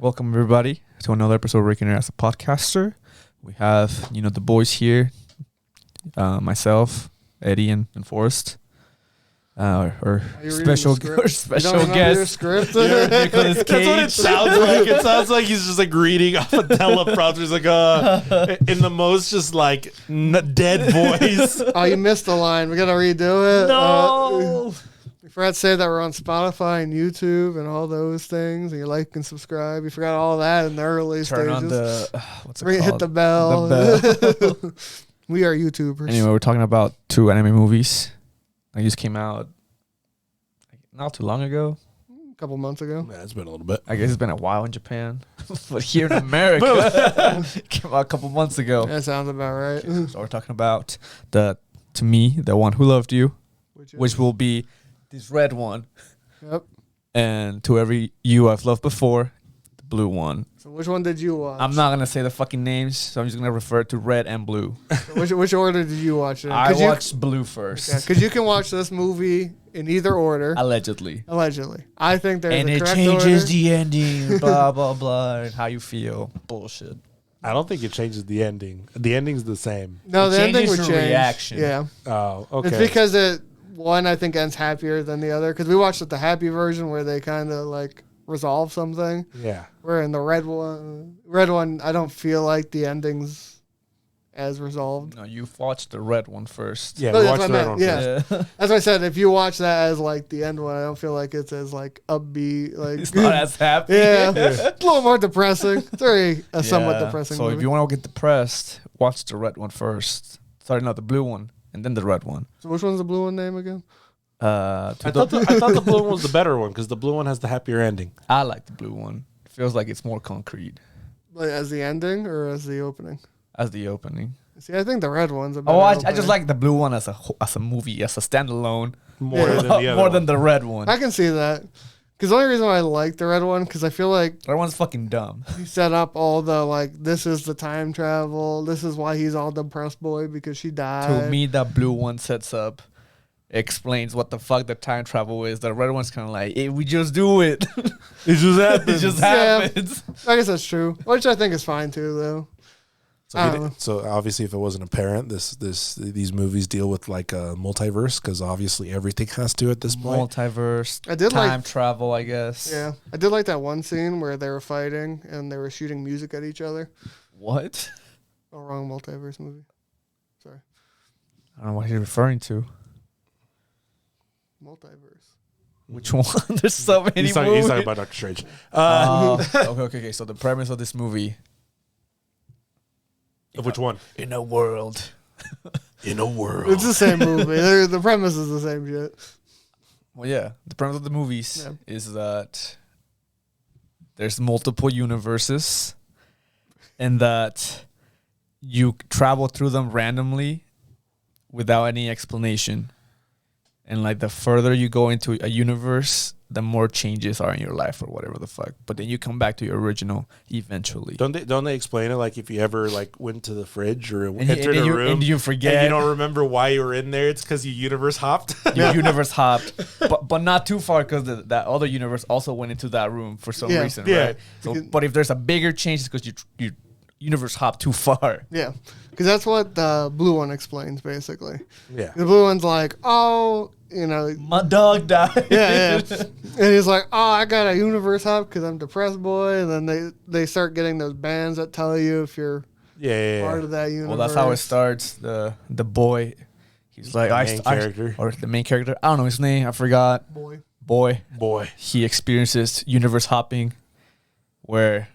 Welcome everybody to another episode of Reincarnated as a podcaster. We have, the boys here, myself, Eddie, and Forrest. Our special guest. That's what it sounds like. It sounds like he's just like reading off a teleprompter. He's like, in the most just like dead voice. Oh, you missed a line. We got to redo it. No! We forgot to say that we're on Spotify and YouTube and all those things. And you like and subscribe. You forgot all that in the early Turn stages. on the, what's it called? Hit the bell. The bell. We are YouTubers. Anyway, we're talking about 2 anime movies. They just came out not too long ago. A couple months ago. Yeah, it's been a little bit. I guess it's been a while in Japan. But here in America, it came out a couple months ago. That sounds about right. So we're talking about the one who loved you, which will be this red one. Yep. And to every you I've loved before, the blue one. So which one did you watch? I'm not going to say the fucking names, so I'm just going to refer to red and blue. So which order did you watch it in? I watched blue first. Because you can watch this movie in either order. Allegedly. I think there's and a it correct changes order. the ending, blah, blah, blah, and how you feel. Bullshit. I don't think it changes the ending. The ending's the same. No, It the ending changes would your change. reaction. Yeah. Oh, okay. It's because one I think ends happier than the other. Because we watched the happy version where they kind of like resolve something. Yeah. Where in the red one, I don't feel like the ending's as resolved. No, you watched the red one first. Yeah, No, we that's watched what I that one. meant, first. yeah. That's why I said if you watch that as like the end one, I don't feel like it's as like upbeat. Like It's not as happy. yeah, it's a little more depressing. It's very a somewhat Yeah. depressing. So movie. if you want to get depressed, watch the red one first. Sorry, not the blue one, and then the red one. So which one's the blue one name again? I I thought the blue one was the better one because the blue one has the happier ending. I like the blue one. It feels like it's more concrete Like as the ending or as the opening? as the opening. See, I think the red one's a better Oh, I opening. just like the blue one as a movie, as a standalone, More Yeah. than the other more one. than the red one. I can see that. Because the only reason why I like the red one, because I feel like The red one's fucking dumb. he set up all the, like, this is the time travel. This is why he's all depressed boy because she died. To me, that blue one sets up, explains what the fuck the time travel is. The red one's kind of like, hey, we just do it. It just It happens. just Yeah. happens. I guess that's true. Which I think is fine, too, though. I don't know. So obviously, if it wasn't apparent, these movies deal with like a multiverse because obviously everything has to at this point. Multiverse, I did time travel, I guess. Yeah. I did like that one scene where they were fighting and they were shooting music at each other. What? Oh, wrong multiverse movie. Sorry. I don't know what you're referring to. Multiverse. Which one? There's so many He's movies. talking about Doctor Strange. Okay. So the premise of this movie: Which one? in a world, In a world. It's the same movie. The premise is the same shit. well, yeah, the premise of the movies Yeah. is that there's multiple universes, and that you travel through them randomly without any explanation. And like the further you go into a universe, the more changes are in your life or whatever the fuck. But then you come back to your original eventually. Don't they explain it like if you ever like went to the fridge or And entered a room and you forget. and you don't remember why you were in there? It's because you universe hopped. Your universe hopped, but not too far because that other universe also went into that room for some Yeah. reason, Yeah. right? So, but if there's a bigger change, it's because you universe hopped too far. Yeah. Because that's what the blue one explains, basically. Yeah. The blue one's like, oh, My dog died. yeah. And he's like, oh, I got a universe hop because I'm depressed, boy. And then they start getting those bands that tell you if you're Yeah. part of that universe. Well, that's how it starts. The boy, he's like, The main character. or the main character. I don't know his name. I forgot. Boy. Boy. He experiences universe hopping, where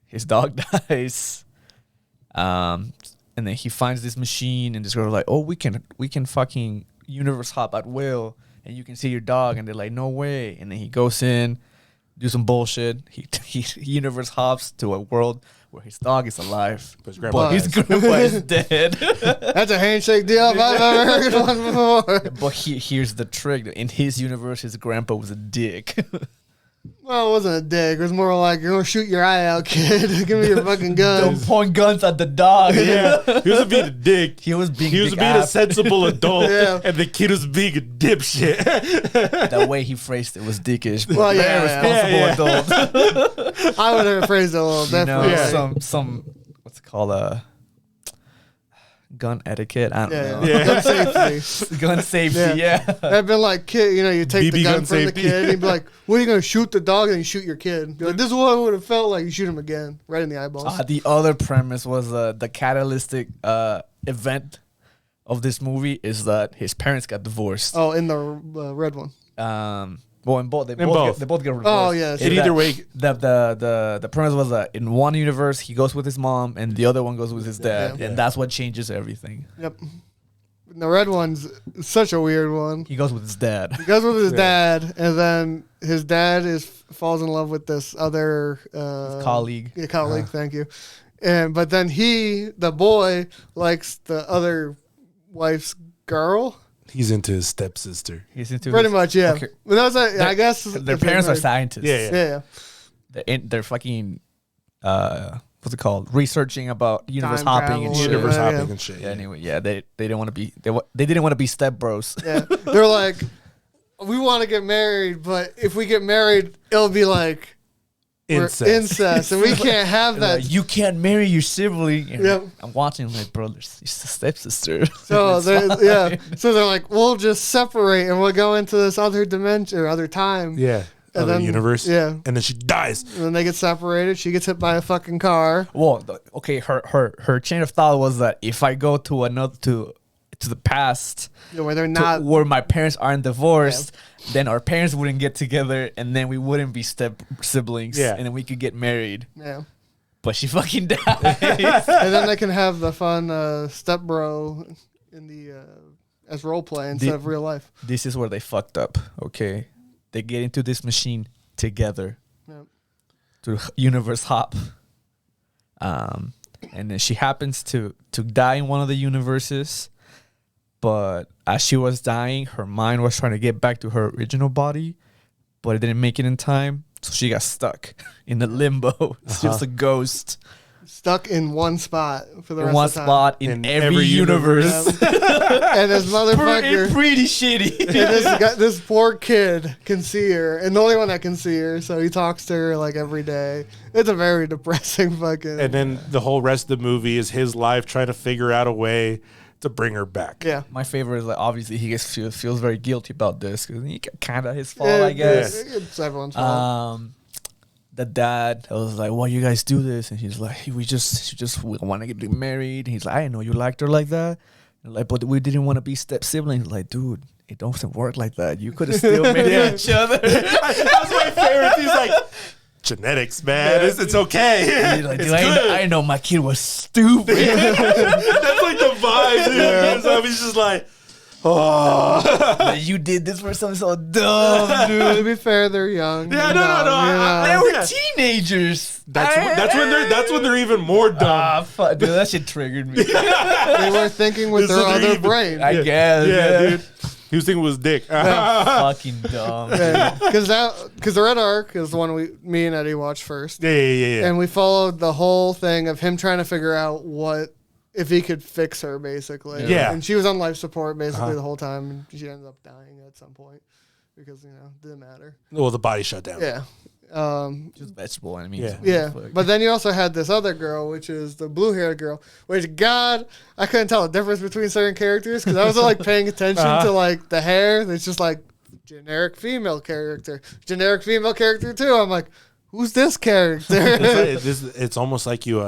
his dog dies. And then he finds this machine, and this girl like, oh, we can fucking universe hop at will, and you can see your dog, and they're like, no way. And then he goes in, do some bullshit. He universe hops to a world where his dog is alive, But his grandpa his dies. grandpa is dead. That's a handshake deal if I've ever heard one before. But here's the trick: in his universe, his grandpa was a dick. Well, it wasn't a dick. It was more like, you're going to shoot your eye out, kid. Give me your fucking gun. Don't point guns at the dog. Yeah, he was being a dick. He was being a sensible adult, Yeah. and the kid was being a dipshit. The way he phrased it was dickish. But Well, very yeah, responsible adult. I would have phrased it a little You know, differently. some what's it called, gun etiquette. I don't know. Yeah. Gun safety. Gun safety. Yeah. I've been like, kid, you take the BB gun gun from safety. the kid, and you'd be like, what are you going to shoot the dog? And you shoot your kid. Be like, this is what it would have felt like. You shoot him again, right in the eyeballs. The other premise was the catalytic event of this movie is that his parents got divorced. Oh, in the red one. Well, in both, they both. both get divorced. Oh, yeah. In sure. either way, the premise was that in one universe he goes with his mom and the other one goes with his dad, Yeah. and that's what changes everything. Yep. The red one's such a weird one. He goes with his dad. He goes with his Yeah. dad, and then his dad falls in love with this other Colleague. Yeah, colleague. Thank you. But then the boy, likes the other wife's girl. he's into his stepsister. He's into Pretty his- much, yeah. Okay. But that was, I guess, Their if they parents are married. scientists. Yeah, Yeah, yeah. They're fucking what's it called? Researching about universe Time hopping and travel, shit. Universe Yeah, hopping yeah. and shit. Yeah. Anyway, yeah, they didn't want to be they didn't want to be step bros. Yeah, they're like, we want to get married, but if we get married, it'll be like we're incest, and we can't have that. Like, you can't marry your sibling. And Yep. I'm watching like, bro, she's a stepsister. So It's they're, fine. yeah, so they're like, we'll just separate and we'll go into this other dimension or other time. Yeah. And Other then- universe. yeah. And then she dies. And then they get separated. She gets hit by a fucking car. Well, okay, her chain of thought was that if I go to another to the past, Where they're to not. where my parents aren't divorced, then our parents wouldn't get together, and then we wouldn't be step siblings, Yeah. and then we could get married. Yeah. But she fucking died. And then they can have the fun step bro in the as role play instead of real life. This is where they fucked up. Okay, they get into this machine together Yep. to universe hop. And then she happens to die in one of the universes. But as she was dying, her mind was trying to get back to her original body, but it didn't make it in time. So she got stuck in the limbo. She was a ghost Stuck in one spot for the in rest one of the time. spot in every universe. And this motherfucker. Pretty shitty. And this poor kid can see her, and the only one that can see her, so he talks to her like every day. It's a very depressing fucking. And then the whole rest of the movie is his life trying to figure out a way to bring her back. yeah. My favorite is like obviously he feels very guilty about this because he kind of his fault, I guess. It's everyone's fault. The dad, I was like, "Why you guys do this?" And he's like, we want to get married." And he's like, "I didn't know you liked her like that." And like, but we didn't want to be step siblings. Like, dude, it doesn't work like that. You could have still married each other. That's my favorite. He's like, genetics, man. It's okay. He's like, It's dude, I good. didn't know my kid was stupid. That's like the vibe, dude. So he's just like, oh. Like, you did this for something so dumb, dude. To be fair, they're young. Yeah, and no. dumb, you know. They were Yeah. teenagers. That's when they're even more dumb. Ah, fuck, dude, that shit triggered me. They were thinking with This their is other even- brain. I guess. yeah, dude. He was thinking it was dick. Fucking dumb. Because the Red Arc is the one me and Eddie watched first. Yeah. And we followed the whole thing of him trying to figure out if he could fix her, basically. Yeah. And she was on life support basically the whole time, and she ended up dying at some point because it didn't matter. Well, the body shut down. Yeah. Just vegetable enemies. Yeah. Yeah. Fuck. But then you also had this other girl, which is the blue-haired girl. Which, God, I couldn't tell the difference between certain characters because I wasn't like paying attention to like the hair. It's just like generic female character, too. I'm like, who's this character? It's almost like you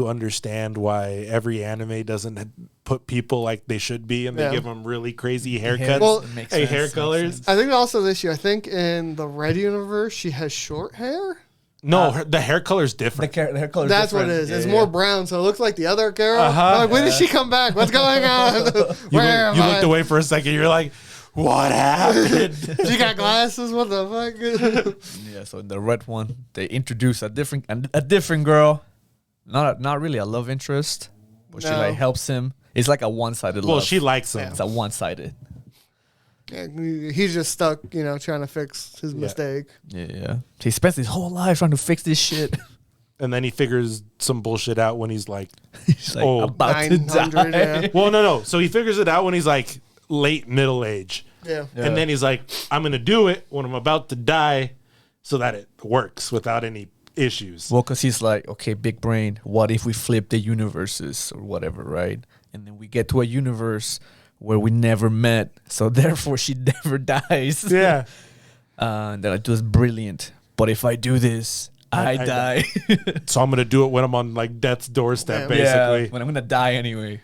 understand why every anime doesn't put people like they should be, and they Yeah. give them really crazy haircuts, Hair- Well, it makes hey, sense, hair makes colors. sense. I think also this year, I think in the Red universe, she has short hair. No, the hair color's The different. hair color. That's what it is. It's more brown, so it looks like the other girl. I'm like, when did she come back? What's going on? Where You am looked I? away for a second. You're like, what happened? She got glasses. What the fuck? Yeah. So in the red one, they introduce a different girl. Not really a love interest, but she No. like helps him. It's like a one-sided well, love. she likes him. It's a one-sided. Yeah, he's just stuck, trying to fix his mistake. Yeah. He spends his whole life trying to fix this shit. And then he figures some bullshit out when he's like, He's like Oh, about to 900, die. yeah. well, no. So he figures it out when he's like late middle age. Yeah. And then he's like, I'm going to do it when I'm about to die so that it works without any issues. Well, because he's like, okay, big brain, what if we flip the universes or whatever, right? And then we get to a universe where we never met, so therefore she never dies. Yeah. And they're like, "This is brilliant. But if I do this, I die." So I'm going to do it when I'm on like death's doorstep, Yeah. basically. Yeah, when I'm going to die anyway.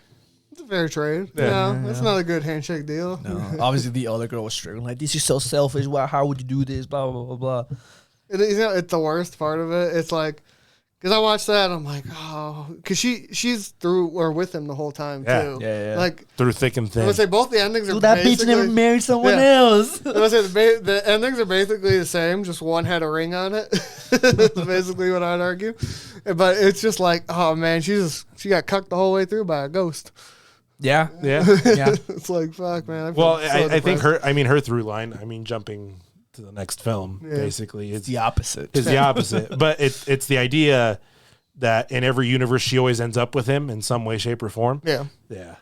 It's a fair trade. Yeah. Yeah, that's not a good handshake deal. No, obviously the other girl was struggling. Like, this is so selfish. Why? How would you do this? Blah, blah, blah, blah. It's the worst part of it. It's like, because I watched that, I'm like, oh, because she's through or with him the whole time Yeah. too. Yeah. Like, Through thick and I thin. would say both the endings are Dude, that bitch basically. never married someone Yeah. else. I would say the endings are basically the same, just one had a ring on it. That's basically what I'd argue. But it's just like, oh man, she got cucked the whole way through by a ghost. Yeah. Yeah. Yeah. It's like, fuck, man. feel Well, so I think depressed. her through line, jumping to the next film, Yeah. basically, It's the opposite. is the opposite. But it's the idea that in every universe she always ends up with him in some way, shape, or form. Yeah. Yeah.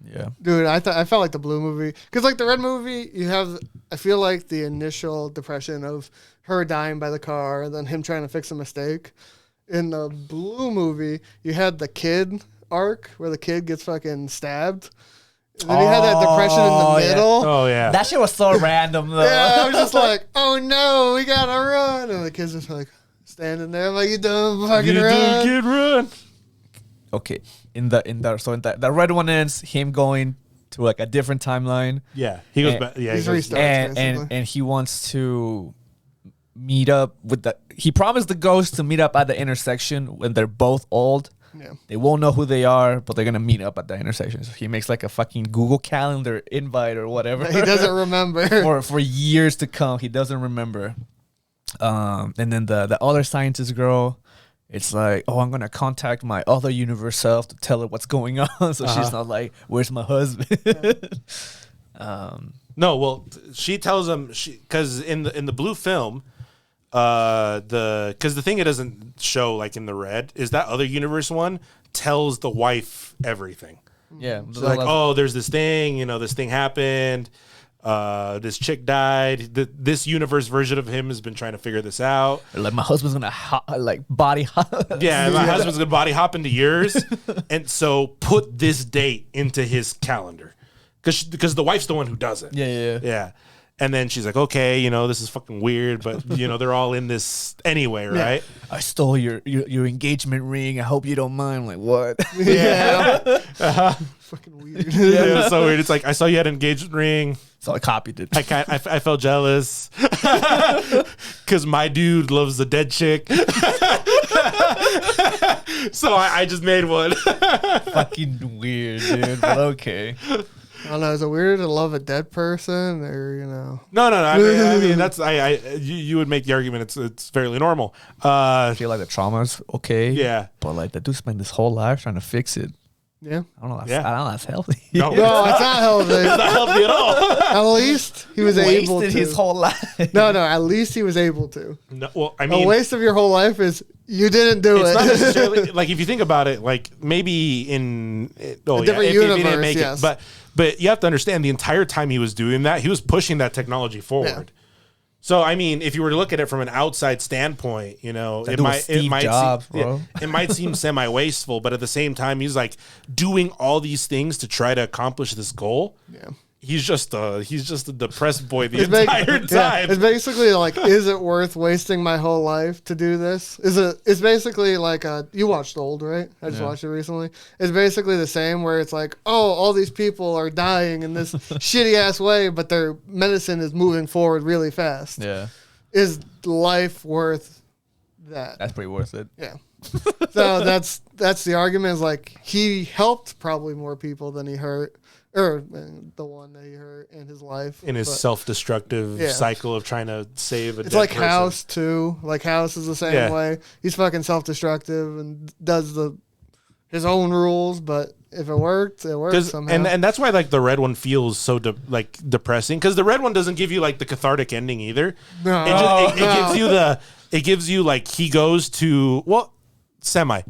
Yeah. Dude, I felt like the blue movie, because like the red movie, I feel like the initial depression of her dying by the car and then him trying to fix a mistake. In the blue movie, you had the kid arc where the kid gets fucking stabbed. And then you had that depression in Oh, the yeah. middle. Oh, yeah. That shit was so random though. Yeah, I was just like, oh no, we gotta run. And the kid's just like standing there. I'm like, you dumb fucking You run. kid, run. Okay. The red one ends him going to like a different timeline. Yeah. He goes And- back. Yeah. He's He goes, restarted. and basically. he wants to meet up with he promised the ghost to meet up at the intersection when they're both old. Yeah. They won't know who they are, but they're gonna meet up at the intersection. So he makes like a fucking Google Calendar invite or whatever. He doesn't remember. for years to come. He doesn't remember. And then the other scientist girl, it's like, oh, I'm gonna contact my other universe self to tell her what's going on. So she's not like, where's my husband? No, well, she tells him because in the blue film, because the thing it doesn't show like in the red is that other universe one tells the wife everything. Yeah. She's like, oh, there's this thing, this thing happened. This chick died. This universe version of him has been trying to figure this out. like my husband's gonna body hop. Yeah, my husband's gonna body hop into yours, and so put this date into his calendar, because the wife's the one who does it. Yeah. Yeah. And then she's like, okay, this is fucking weird, but they're all in this anyway, right? I stole your engagement ring. I hope you don't mind. I'm like, what? Yeah. Fucking weird. Yeah, it was so weird. It's like I saw you had an engagement ring. So I copied it. I felt jealous because my dude loves the dead chick. So I just made one. Fucking weird, dude. But okay. I don't know. Is it weird to love a dead person, or No. I mean that's you would make the argument it's fairly normal. I feel like the trauma's okay. Yeah. But like the dude spent his whole life trying to fix it. Yeah. I don't know. Yeah. I don't know. That's healthy. No. No, it's not healthy. Not healthy at all. At least he was able to. Wasted his whole life. No. At least he was able to. No, well, I A mean, waste of your whole life is you didn't do it's it. not necessarily like if you think about it, like maybe in different if he didn't universe, make yes. it, but you have to understand the entire time he was doing that, he was pushing that technology forward. So I mean, if you were to look at it from an outside standpoint, it dude was Steve Jobs, bro. it might seem semi wasteful, but at the same time, he's like doing all these things to try to accomplish this goal. Yeah. He's just a depressed boy the It's entire time. It's basically like, is it worth wasting my whole life to do this? It's basically like you watched Old, right? I just watched it recently. It's basically the same where it's like, oh, all these people are dying in this shitty ass way, but their medicine is moving forward really fast. Yeah. Is life worth that? That's pretty worth it. Yeah. So that's the argument, is like he helped probably more people than he hurt. Or the one that he hurt in his life. In his But self-destructive cycle of trying to save a it's dead like person. House, too. Like House is the same way. He's fucking self-destructive and does his own rules, but if it worked, it worked somehow. And that's why like the red one feels so depressing, because the red one doesn't give you like the cathartic ending either. No. It gives you like he goes to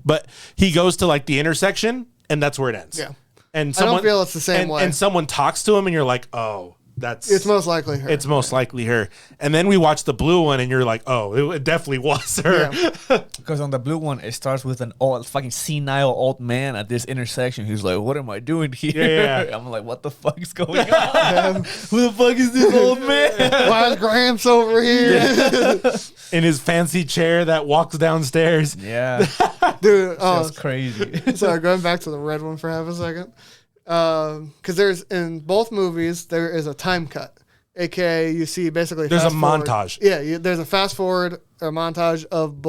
but he goes to like the intersection and that's where it ends. Yeah. And I don't feel it's the same way. And someone talks to him and you're like, oh, it's most likely her. It's most likely her. And then we watch the blue one and you're like, oh, it definitely was her. Yeah. Because on the blue one, it starts with an old, fucking senile old man at this intersection. He's like, what am I doing here? Yeah. I'm like, what the fuck is going on? Who the fuck is this old man? Why is Gramps over here? In his fancy chair that walks downstairs. Yeah. Dude, That's crazy. Sorry, going back to the red one for half a second. Because there's in both movies there is a time cut, aka you see basically there's a forward. montage. Yeah, there's a fast forward or montage of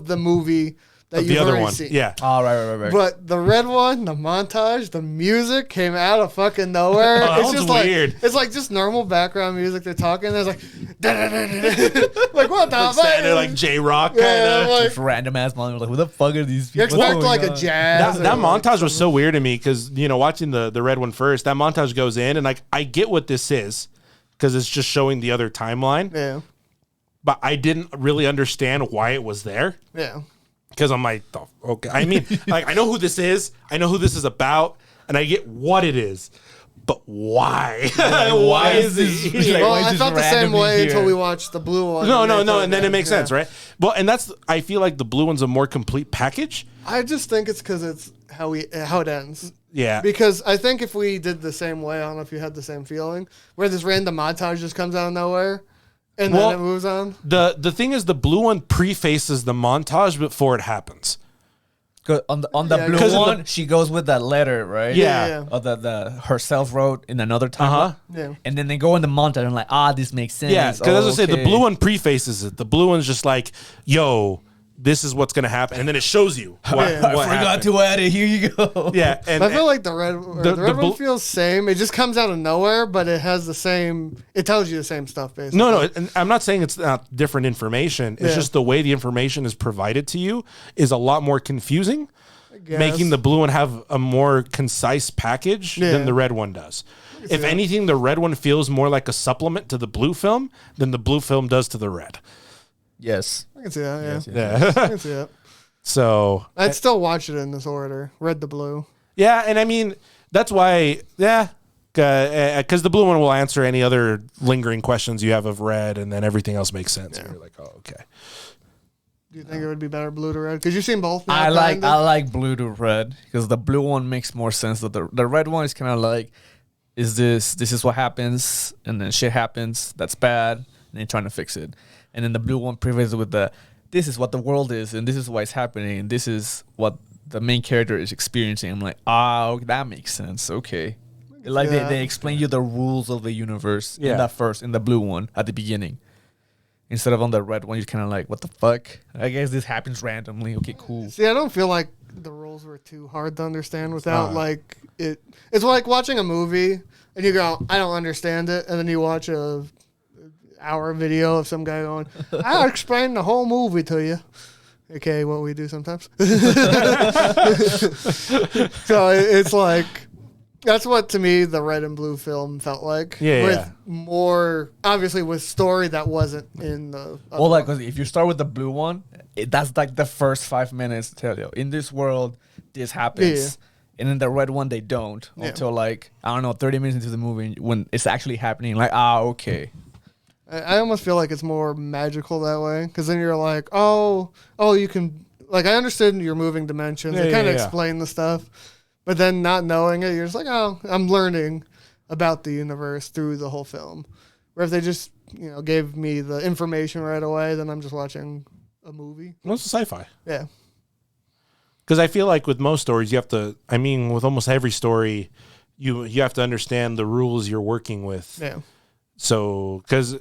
the movie that you've the other already one. seen. Yeah. Oh, right. But the red one, the montage, the music came out of fucking nowhere. Oh, that It's one's just weird. like it's like just normal background music. They're talking. There's like, like what the Like fuck? standing like J-Rock kind Yeah, of. like, Just random ass mom. Like, who the fuck are these you people? expect like going a on? jazz. That or montage like was so weird to me because, watching the red one first, that montage goes in and like I get what this is because it's just showing the other timeline. Yeah, But I didn't really understand why it was there. yeah. Because I'm like, oh, okay. I mean, like, I know who this is. I know who this is about. And I get what it is. But why? Why is this? Like, Well, why is I this felt the same randomly way here? until we watched the blue one. No. they And then it makes yeah. sense, right? Well, and I feel like the blue one's a more complete package. I just think it's because it's how it ends. Yeah. Because I think if we did the same way, I don't know if you had the same feeling, where this random montage just comes out of nowhere and then it moves on. The thing is, the blue one prefaces the montage before it happens. 'Cause on the Yeah, blue 'cause in one, she goes with that letter, right? Yeah. Or the herself wrote in another time. Uh-huh. Yeah. And then they go in the montage and like, this makes sense. Yeah, because as I said, the Okay. blue one prefaces it. The blue one's just like, yo, this is what's gonna happen, and then it shows you what, Yeah. what I forgot happened. to add it. Here you go. Yeah, and I feel like the red one blue- feels same. It just comes out of nowhere, but it has the same. It tells you the same stuff basically. no, and I'm not saying it's not different information. It's Yeah. just the way the information is provided to you is a lot more confusing, guess. making the blue one have a more concise package Yeah. than the red one does. If anything, the red one feels more like a supplement to the blue film than the blue film does to the red. Yes. I can see that. Yeah, Yes, yes. Yeah. I can see that. So I'd still watch it in this order: red to blue. yeah, and I mean that's why because the blue one will answer any other lingering questions you have of red, and then everything else makes sense. And you're like, oh, okay. Do you think it would be better blue to red? Because you've seen both. Now, I kinda. like blue to red because the blue one makes more sense. That the red one is kind of like, this is what happens, and then shit happens that's bad, and they're trying to fix it. And then the blue one prefaces with this is what the world is, and this is why it's happening, and this is what the main character is experiencing. I'm like, that makes sense. Okay. Like Yeah. they explain you the rules of the universe Yeah. in the blue one at the beginning. Instead of on the red one, you're kind of like, what the fuck? I guess this happens randomly. Okay, cool. See, I don't feel like the rules were too hard to understand without Uh. like it. It's like watching a movie and you go, I don't understand it, and then you watch a hour video of some guy going, I'll explain the whole movie to you. Okay, what we do sometimes. So it's like that's what to me the red and blue film felt like. Yeah, with yeah. more obviously with story that wasn't in the. other Well, like, one. 'cause if you start with the blue one, that's like the first 5 minutes to tell you, in this world, this happens. Yeah. And in the red one, they don't Yeah. until like, I don't know, 30 minutes into the movie when it's actually happening. Like, okay. I almost feel like it's more magical that way because then you're like, oh, you can like I understood you're moving dimensions. Yeah, They kind of yeah. explain the stuff, but then not knowing it, you're just like, oh, I'm learning about the universe through the whole film. Where if they just gave me the information right away, then I'm just watching a movie. Well, it's sci-fi. Yeah, Because I feel like with most stories, you have to. I mean, with almost every story, you have to understand the rules you're working with. yeah, So, because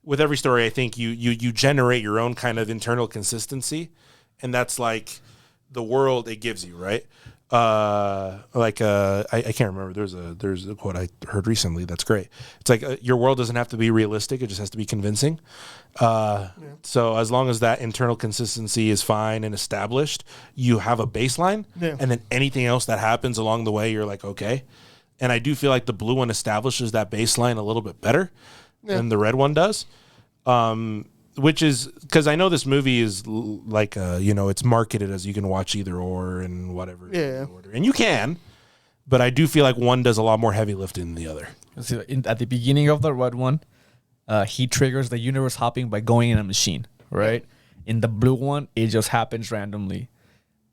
with every story, I think you generate your own kind of internal consistency, and that's like the world it gives you, right? I can't remember. There's a quote I heard recently that's great. It's like your world doesn't have to be realistic; it just has to be convincing. So as long as that internal consistency is fine and established, you have a baseline, and then anything else that happens along the way, you're like, okay. And I do feel like the blue one establishes that baseline a little bit better than the red one does. Which is because I know this movie is like, it's marketed as you can watch either or and whatever. Yeah. And you can, but I do feel like one does a lot more heavy lifting than the other. See, at the beginning of the red one, he triggers the universe hopping by going in a machine, right? In the blue one, it just happens randomly.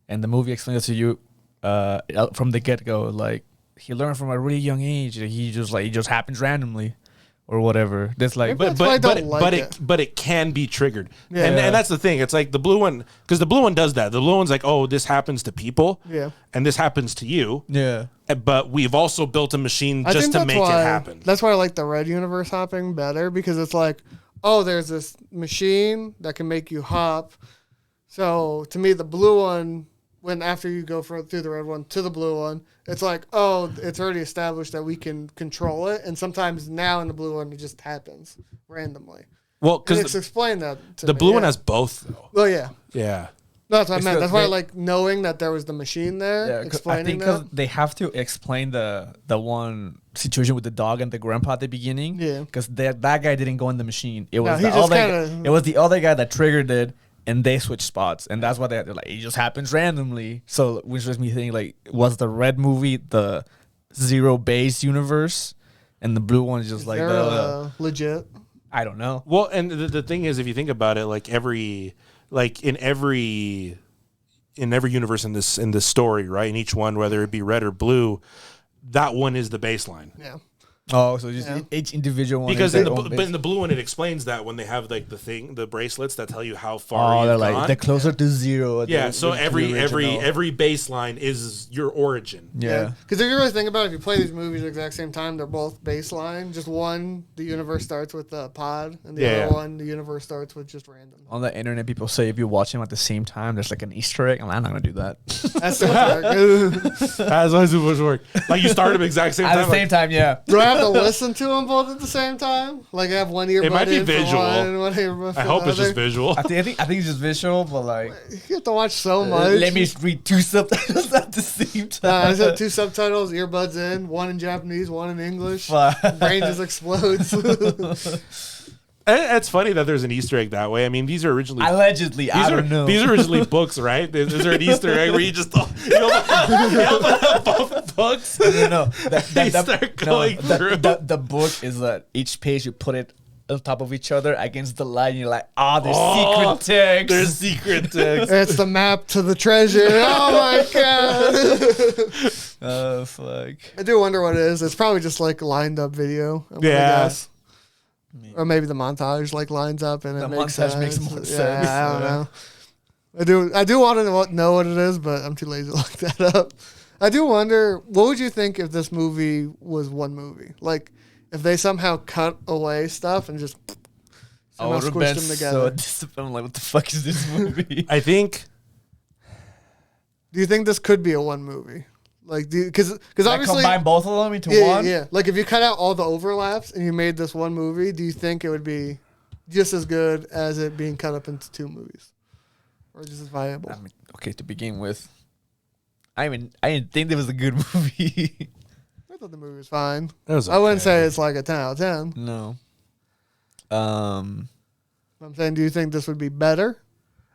And the movie explains to you from the get-go, like, he learned from a really young age that it just happens randomly. Or whatever. That's like, but it can be triggered, and that's the thing. It's like the blue one, because the blue one does that. The blue one's like, oh, this happens to people, and this happens to you, But we've also built a machine just to make it happen. That's why I like the red universe hopping better, because it's like, oh, there's this machine that can make you hop. So to me, the blue one, when after you go through the red one to the blue one, it's like, oh, it's already established that we can control it. And sometimes now in the blue one, it just happens randomly. Well, because it's explained that the blue one has both, though. Well, yeah. Yeah. No, that's what I meant. That's why I like knowing that there was the machine there, explaining I think that. they have to explain the one situation with the dog and the grandpa at the beginning. Yeah. Because that guy didn't go in the machine. It was it was the other guy that triggered it. And they switch spots, and that's why they're like, it just happens randomly. So, which makes me think, like, was the red movie the zero base universe, and the blue one is just like the legit? I don't know. Well, and the thing is, if you think about it, in every universe in this story, right? In each one, whether it be red or blue, that one is the baseline. Yeah. Oh, so just each individual one. Because but in the blue one, it explains that when they have like the bracelets that tell you how far. They're like they're closer to zero. Yeah, so every baseline is your origin. Yeah, because if you really think about it, if you play these movies at the exact same time, they're both baseline. Just one, the universe starts with the pod, and the other one, the universe starts with just random. On the internet, people say if you watch them at the same time, there's like an Easter egg. I'm not gonna do that. That's work. That's how supposed to work. Like you start them exact same time. At the same time, yeah. Do I have to listen to them both at the same time? Like I have one earbud. It might be in visual. One earbud for I hope the it's other. just visual. I think it's just visual, but like You have to watch so much. let me read two subtitles at the same time. I just have two subtitles, earbuds in, one in Japanese, one in English. Fuck. Brain just explodes. It's funny that there's an Easter egg that way. I mean, these are originally Allegedly, I don't know. These are originally books, right? Is there an Easter egg where you just you open up both books? No. They start going through. The book is that each page you put it on top of each other against the light, and you're like, there's secret text. There's secret text. It's the map to the treasure. Oh my god. Oh fuck. I do wonder what it is. It's probably just like lined up video. I'm gonna guess. Or maybe the montage like lines up and it makes sense. Makes more sense. Yeah, I don't know. I do want to know what it is, but I'm too lazy to look that up. I do wonder, what would you think if this movie was one movie? Like, if they somehow cut away stuff and just somehow squished them together. So disappointed. Like, what the fuck is this movie? I think. Do you think this could be a one movie? Like, because obviously combine both of them into one. Yeah. Like, if you cut out all the overlaps and you made this one movie, do you think it would be just as good as it being cut up into two movies, or just as viable? I mean, okay, to begin with, I didn't think it was a good movie. I thought the movie was fine. It was I wouldn't okay. say it's like a 10 out of 10. No. I'm saying, do you think this would be better?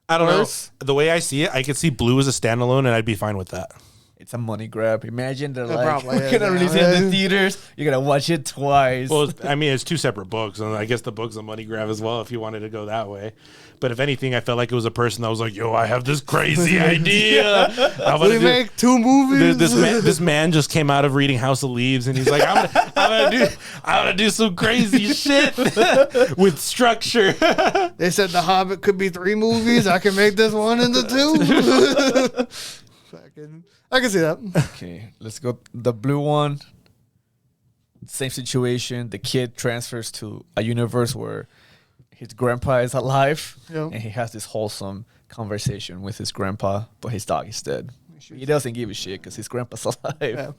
I don't Worse? know. The way I see it, I could see Blue as a standalone, and I'd be fine with that. It's a money grab. Imagine they're It like, probably we're is gonna now. release it in the theaters. You're gonna watch it twice. Well, I mean, it's two separate books, and I guess the book's a money grab as well if you wanted to go that way. But if anything, I felt like it was a person that was like, yo, I have this crazy idea. We make two movies. This man just came out of reading House of Leaves, and he's like, I'm gonna do some crazy shit with structure. They said The Hobbit could be 3 movies. I can make this one into 2. I can see that. Okay, let's go. The blue one, same situation. The kid transfers to a universe where his grandpa is alive, Yeah. and he has this wholesome conversation with his grandpa, but his dog is dead. He doesn't give a shit because his grandpa's alive. Yeah.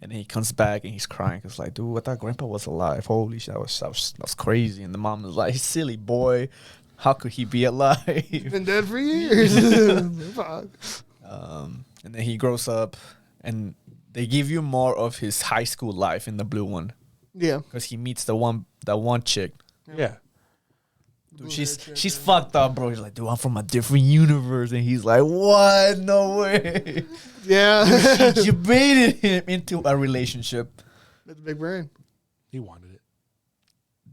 And then he comes back and he's crying. It's like, dude, I thought grandpa was alive. Holy shit, that was crazy. And the mom is like, silly boy. How could he be alive? Been dead for years. Fuck. And then he grows up and they give you more of his high school life in the blue one. Yeah. Because he meets that one chick. Yeah. Dude, she's fucked up, bro. He's like, dude, I'm from a different universe. And he's like, what? No way. Yeah. You baited him into a relationship. That's a big brain. He wanted it.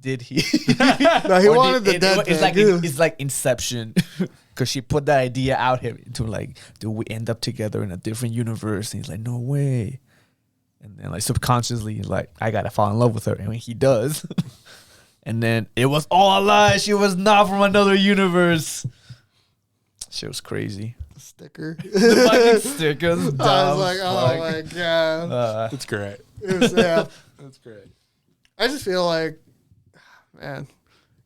Did he? No, he wanted the dead thing. It's like Inception. Because she put that idea out here to like, do we end up together in a different universe? And he's like, no way. And then like subconsciously, he's like, I gotta fall in love with her. And when he does, and then it was all a lie. She was not from another universe. Shit was crazy. The sticker. The fucking stickers. I was like, oh my god. That's great. It was, yeah. That's great. I just feel like, man,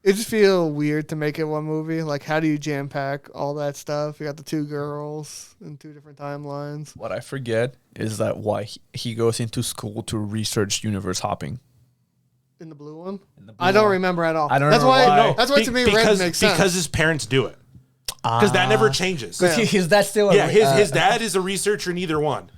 it just feel weird to make it one movie. Like, how do you jam pack all that stuff? You got the two girls in two different timelines. What I forget is that why he goes into school to research universe hopping. In the blue one? In the blue I don't one. remember at all. I don't that's know why. That's why to me red makes sense. Because his parents do it. Because that never changes. Yeah. Is that still Yeah, his dad is a researcher in either one.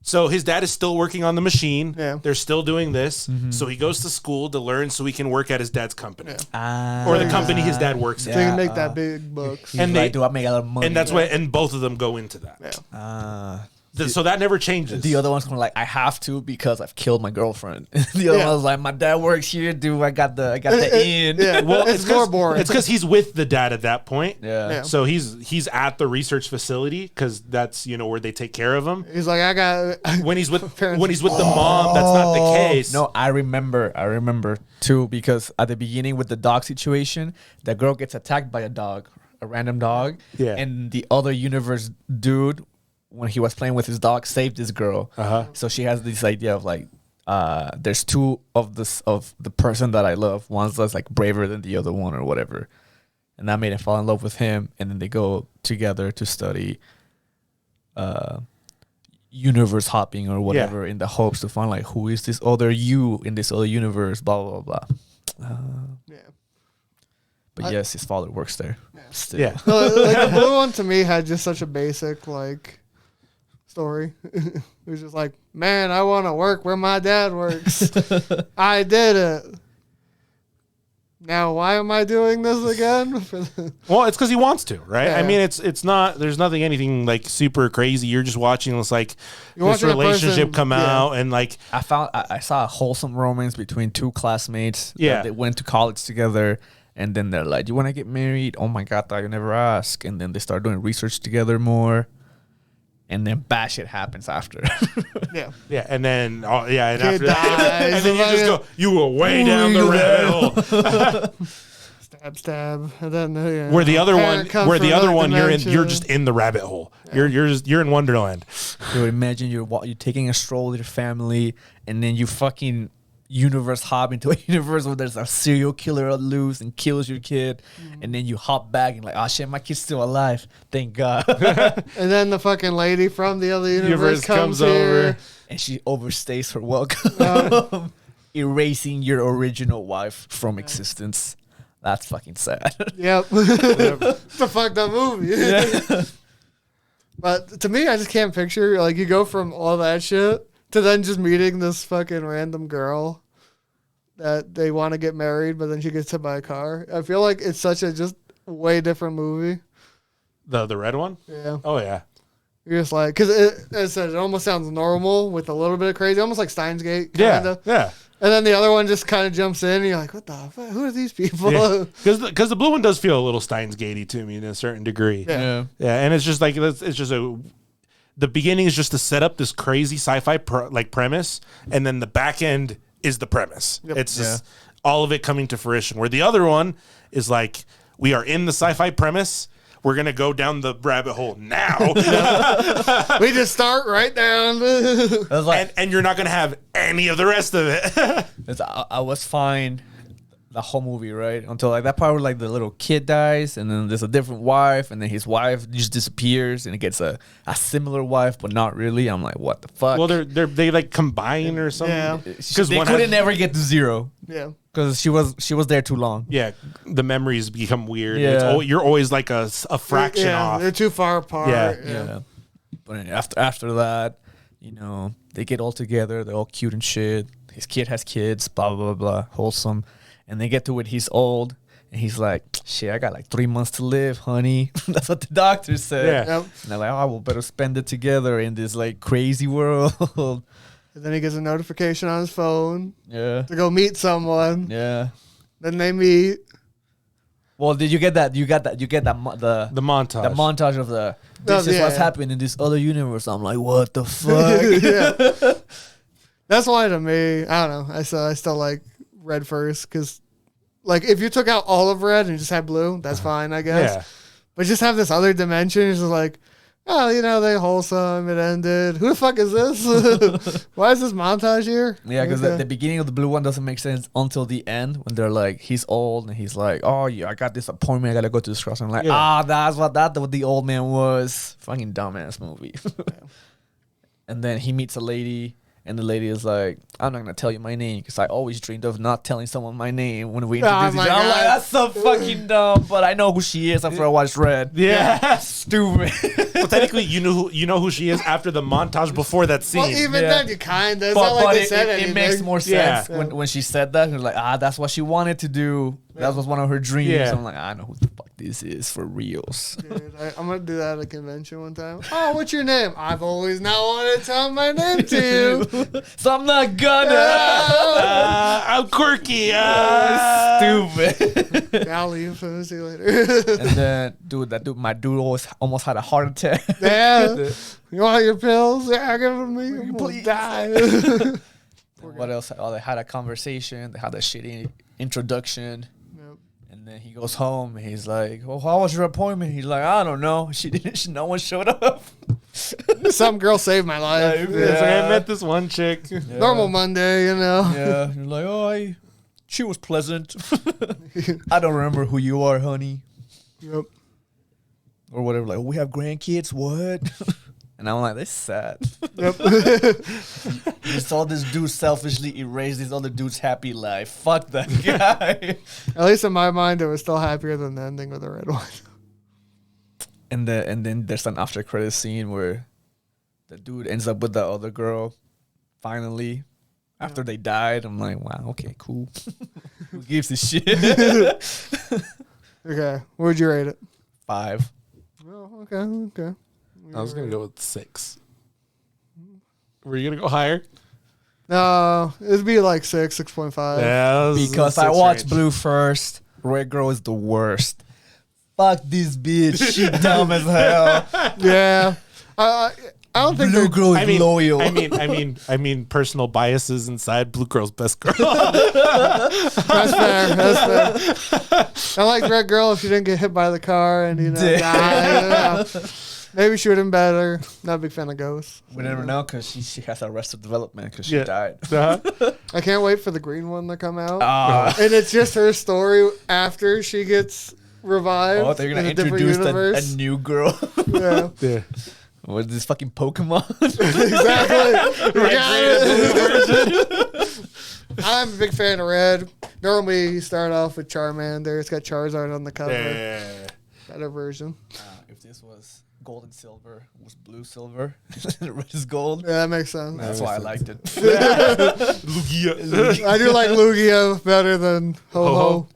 So his dad is still working on the machine. Yeah. They're still doing this. So he goes to school to learn so he can work at his dad's company. Yeah. Or the company his dad works So at. you can make that big bucks. He's And like, they- do I make a lot of money? And that's why, and both of them go into that. Yeah. So that never changes. The other one's gonna like, I have to because I've killed my girlfriend. The other Yeah. one's like, my dad works here, dude. I got the in. Yeah. Well, it's more boring. It's because he's with the dad at that point. Yeah. So he's at the research facility because that's where they take care of him. He's like, I got. When he's with Parents- the mom, that's not the case. No, I remember too, because at the beginning with the dog situation, the girl gets attacked by a random dog. Yeah. And the other universe dude, when he was playing with his dog, saved this girl. So she has this idea of like, there's two of the person that I love. One's that's like braver than the other one or whatever. And that made him fall in love with him. And then they go together to study universe hopping or whatever in the hopes to find like who is this other you in this other universe, blah, blah, blah. Yeah. But yes, his father works there. Still. Yeah. No, like the blue one to me had just such a basic like story. It was just like, man, I want to work where my dad works. I did it. Now why am I doing this again? Well, it's because he wants to, right? Yeah. I mean, it's not. There's nothing anything like super crazy. You're just watching this like You're this watching a relationship person- come yeah. out and like I saw a wholesome romance between two classmates. Yeah. That they went to college together. And then they're like, "You want to get married? Oh my God, thought you never ask." And then they start doing research together more. And then bad shit happens after. Yeah. yeah, and then and Kid after that, dies, and then you just go, you were way down the rabbit hole. Stab, and then yeah. Where the other Parent one, comes where from the other another one, you're dimension. just in the rabbit hole. You're in Wonderland. Dude, imagine you're taking a stroll with your family, and then you fucking universe hop into a universe where there's a serial killer loose and kills your kid, and then you hop back and like, oh shit, my kid's still alive. Thank God. And then the fucking lady from the other universe comes over. here. And she overstays her welcome, erasing your original wife from existence. That's fucking sad. Yep. It's a fucked up movie. But to me, I just can't picture, like, you go from all that shit to then just meeting this fucking random girl that they want to get married, but then she gets hit by a car. I feel like it's such a just way different movie. The red one. Yeah. Oh yeah. You're just like, because as I said, it almost sounds normal with a little bit of crazy, almost like Steins Gate, kind Yeah. of. Yeah. And then the other one just kind of jumps in, and you're like, what the fuck? Who are these people? Yeah. Because the blue one does feel a little Steins Gatey to me in a certain degree. Yeah. Yeah, and it's just like it's just the beginning is just to set up this crazy sci-fi premise, and then the back end is the premise. Yep. It's just all of it coming to fruition. Where the other one is like, we are in the sci-fi premise. We're gonna go down the rabbit hole now, We just start right down. I was like, and you're not gonna have any of the rest of it. I was fine. the whole movie, right? Until like that part where like the little kid dies, and then there's a different wife, and then his wife just disappears, and it gets a similar wife, but not really. I'm like, what the fuck? Well, they like combine or something. Yeah. Because they couldn't ever get to zero. Yeah. Because she was there too long. Yeah, the memories become weird. Yeah. You're always like a fraction off. They're too far apart. Yeah. But after that, they get all together. They're all cute and shit. His kid has kids. Blah blah blah blah. Wholesome. And they get to it. He's old, and he's like, "Shit, I got like 3 months to live, honey." That's what the doctor said. Yeah. Yep. And they're like, "Oh, we'll better spend it together in this like crazy world." And then he gets a notification on his phone Yeah. to go meet someone. Yeah. Then they meet. Well, did you get that? You get that? The montage. The montage of this is yeah, what's yeah. happening in this other universe. I'm like, what the fuck? Yeah. That's why to me, I don't know. I still like red first because, like, if you took out all of red and just had blue, that's fine, I guess. Yeah. But just have this other dimension. It's just like, oh, they wholesome. It ended. Who the fuck is this? Why is this montage here? Yeah, because Okay. the beginning of the blue one doesn't make sense until the end when they're like, he's old and he's like, oh yeah, I got this appointment, I gotta go to this cross. I'm like, that's what the old man was. Fucking dumbass movie. And then he meets a lady, and the lady is like, I'm not gonna tell you my name because I always dreamed of not telling someone my name when we introduce each my other. I'm like, God. that's so fucking dumb, but I know who she is after I watched Red. Yeah. Stupid. Well, technically, you know who she is after the montage before that scene. Well, even Yeah. then, you kind of. It's not like they said anything. it makes more Yeah. sense when she said that. You're like, that's what she wanted to do. That was one of her dreams. Yeah. I'm like, I know who the fuck this is for reals. Dude, I'm going to do that at a convention one time. Oh, what's your name? I've always not wanted to tell my name to you. So I'm not gonna. I'm quirky. Stupid. I'll leave. See you later. And then, my dude almost had a heart attack. Yeah. You want your pills? Yeah, give them to me. I'm gonna Please. die. What else? Oh, they had a conversation. They had a shitty introduction. Yep. And then he goes home and he's like, "Well, how was your appointment?" He's like, "I don't know. No one showed up." Some girl saved my life. Yeah. It's like, I met this one chick. Normal Monday, Yeah. You're like, "Oh, she was pleasant." I don't remember who you are, honey, Yep. or whatever. Like, we have grandkids. What? And I'm like, this is sad. Yep. You saw this dude selfishly erase this other dude's happy life. Fuck that guy. At least in my mind, it was still happier than the ending with the red one. And then there's an after credit scene where the dude ends up with the other girl. Finally, after they died, I'm like, wow, okay, cool. Who gives a shit? Okay. Where'd you rate it? 5. Oh, okay. I was gonna go with 6. Were you gonna go higher? No, it'd be like 6.5. Yeah, Because I watched Blue first. Red Girl is the worst. Fuck this bitch. She dumb as hell. Yeah. I don't think Blue they're Girl is loyal. I mean, personal biases inside. Blue Girl's best girl. That's fair. I like Red Girl if she didn't get hit by the car and die. Maybe she would have been better. Not a big fan of ghosts. We never know because she has Arrested Development because she Yeah. died. I can't wait for the green one to come out. Ah. And it's just her story after she gets revived. Oh, they're gonna in a different introduce universe. a new girl. Yeah, Yeah. What is this fucking Pokemon? exactly. We got it. I'm a big fan of Red. Normally, you start off with Charmander. It's got Charizard on the cover. Yeah. Better version. If this was gold and silver, it was blue silver. Red is gold. Yeah, that makes sense. That's why I liked it. Lugia. I do like Lugia better than Ho-Ho.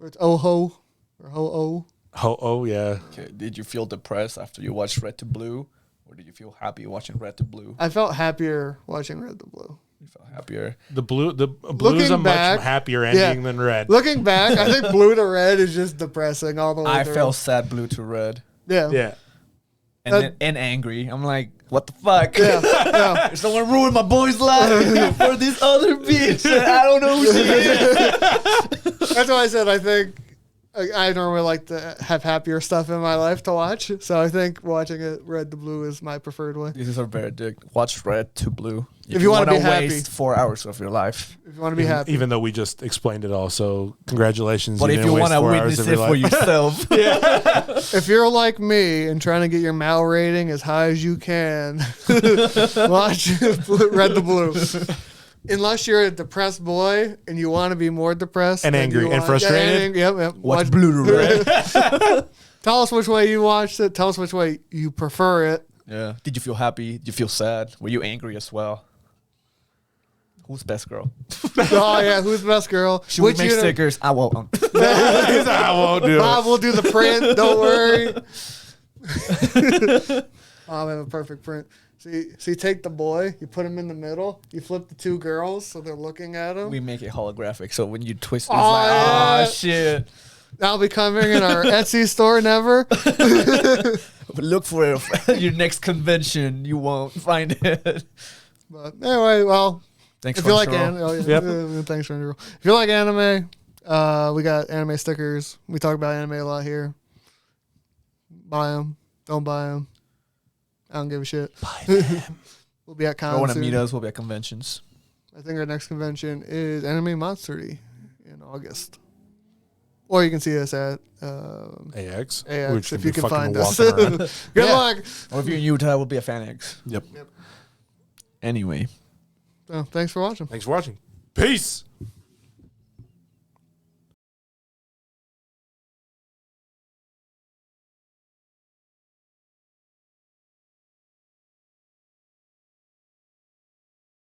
Or it's Oh-Ho. Or Ho-Oh. Oh, yeah. Okay, did you feel depressed after you watched Red to Blue? Or did you feel happy watching Red to Blue? I felt happier watching Red to Blue. You felt happier. The blue's Looking a much back, happier ending than red. Looking back, I think Blue to Red is just depressing all the way I through. felt sad blue to red. Yeah. Yeah. And angry. I'm like, what the fuck? Yeah. Someone ruined my boy's life for this other bitch. And I don't know who she is. That's why I said I think I normally like to have happier stuff in my life to watch, so I think watching it Red to Blue is my preferred way. This is a verdict. Watch Red to Blue. If you wanna wanna be happy. waste 4 hours of your life. If you want to be happy, Even though we just explained it all, so congratulations. But if didn't you waste want to 4 hours witness of it your for life. yourself, if you're like me and trying to get your Mal rating as high as you can, watch Red to Blue. Unless you're a depressed boy and you want to be more depressed And than angry you and want- frustrated. Yep. watch Blue to Red. Tell us which way you watched it. Tell us which way you prefer it. Yeah. Did you feel happy? Did you feel sad? Were you angry as well? Who's best girl? Oh yeah, who's the best girl? Should we make stickers? I won't. I won't do Bob it. will do the print. Don't worry. I have a perfect print. See, take the boy, you put him in the middle, you flip the two girls so they're looking at him. We make it holographic, so when you twist it, it's Oh, like, yeah. oh shit. That'll be coming in our Etsy store. Never. But look for it. Your next convention, you won't find it. But anyway, well, Thanks if for you like the anime, Yep. thanks for the If you like anime, we got anime stickers. We talk about anime a lot here. Buy them. Don't buy them. I don't give a shit. Buy them. We'll be at If you cons want to soon. meet us, we'll be at conventions. I think our next convention is Anime Matsuri in August. Or you can see us at AX. AX Which if can you be can fucking find us. walking Good around. Yeah. luck. Or if you're in Utah, we'll be at FanX. Yep. Anyway. So, thanks for watching. Thanks for watching. Peace.